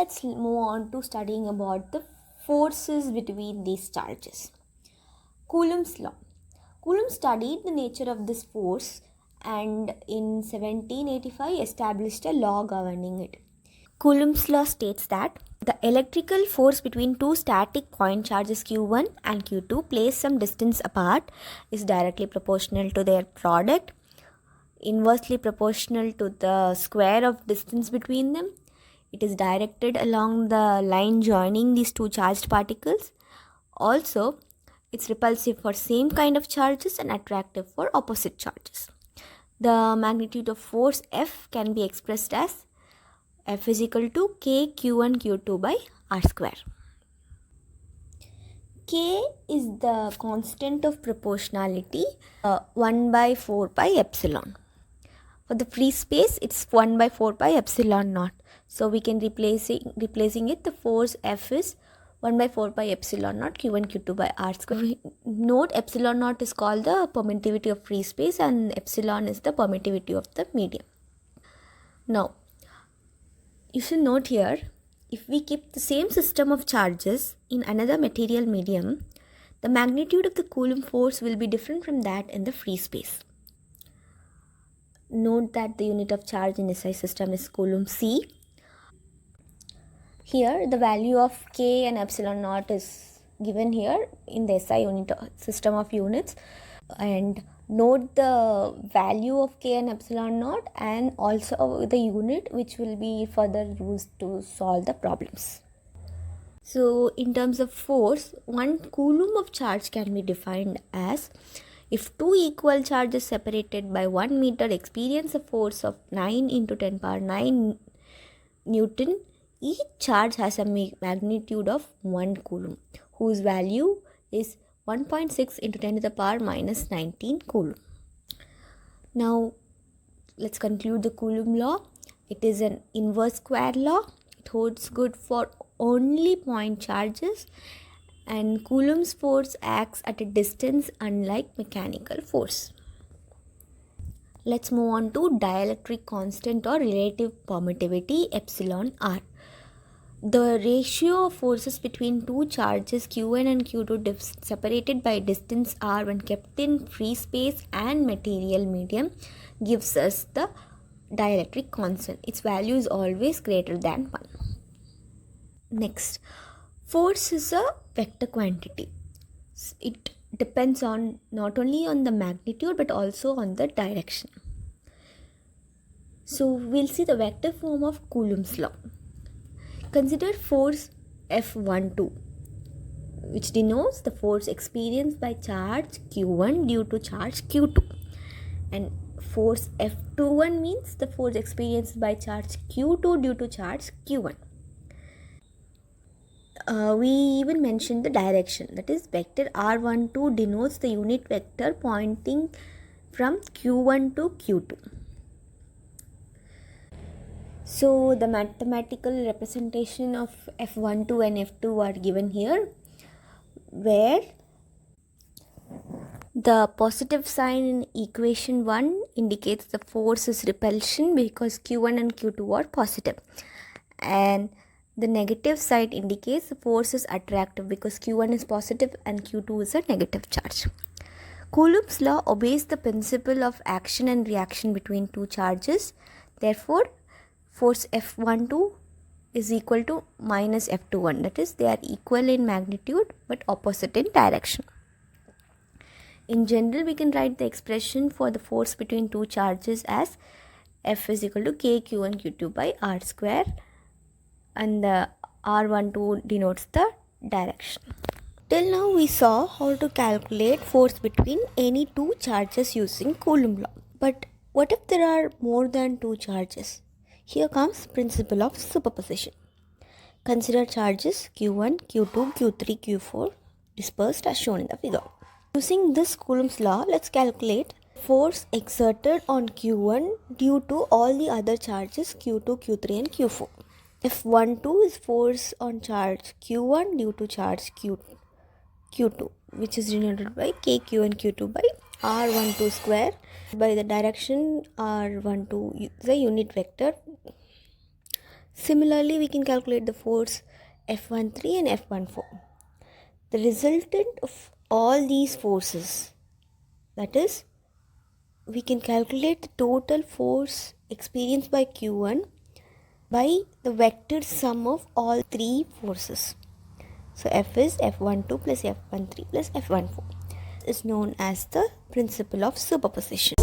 let's move on to studying about the forces between these charges. Coulombs Law. Coulomb studied the nature of this force and in 1785 established a law governing it. Coulombs Law states that the electrical force between two static point charges Q1 and Q2 placed some distance apart is directly proportional to their product, inversely proportional to the square of distance between them. It is directed along the line joining these two charged particles. Also, it's repulsive for same kind of charges and attractive for opposite charges. The magnitude of force F can be expressed as F is equal to K Q1 Q2 by R square. K is the constant of proportionality, 1 by 4 pi epsilon. For the free space, it's 1 by 4 pi epsilon naught. So we can replacing it, the force F is 1 by 4 pi epsilon naught Q1 Q2 by R square. Note epsilon naught is called the permittivity of free space and epsilon is the permittivity of the medium. Now, you should note here, if we keep the same system of charges in another material medium, the magnitude of the Coulomb force will be different from that in the free space. Note that the unit of charge in SI system is Coulomb C. Here the value of K and epsilon naught is given here in the SI unit system of units, and note the value of K and epsilon naught and also the unit which will be further used to solve the problems. So in terms of force, 1 coulomb of charge can be defined as if two equal charges separated by 1 meter experience a force of 9 into 10 power 9 Newton, each charge has a magnitude of 1 coulomb, whose value is 1.6 into 10 to the power minus 19 coulomb. Now, let's conclude the Coulomb law. It is an inverse square law. It holds good for only point charges, and Coulomb's force acts at a distance unlike mechanical force. Let's move on to dielectric constant or relative permittivity epsilon r. The ratio of forces between two charges Q1 and Q2 separated by distance r when kept in free space and material medium gives us the dielectric constant. Its value is always greater than 1. Next, force is a vector quantity. It depends on not only on the magnitude but also on the direction. So we'll see the vector form of Coulomb's law. Consider force F12, which denotes the force experienced by charge Q1 due to charge Q2, and force F21 means the force experienced by charge Q2 due to charge Q1. We even mentioned the direction, that is vector R12 denotes the unit vector pointing from Q1 to Q2. So the mathematical representation of F12 and F2 are given here, where the positive sign in equation 1 indicates the force is repulsion because Q1 and Q2 are positive, and the negative side indicates the force is attractive because Q1 is positive and Q2 is a negative charge. Coulomb's law obeys the principle of action and reaction between two charges. Therefore, force F12 is equal to minus F21. That is, they are equal in magnitude but opposite in direction. In general, we can write the expression for the force between two charges as F is equal to K Q1 Q2 by R square, and the R12 denotes the direction. Till now, we saw how to calculate force between any two charges using Coulomb law. But what if there are more than two charges? Here comes principle of superposition. Consider charges Q1, Q2, Q3, Q4 dispersed as shown in the figure. Using this Coulomb's law, let's calculate force exerted on Q1 due to all the other charges Q2, Q3 and Q4. F12 is force on charge Q1 due to charge Q2, which is denoted by KQ and Q2 by R12 square. By the direction R12 is a unit vector. Similarly, we can calculate the force F13 and F14. The resultant of all these forces, that is, we can calculate the total force experienced by Q1 by the vector sum of all three forces. So F is F12 plus F13 plus F14 is known as the principle of superposition.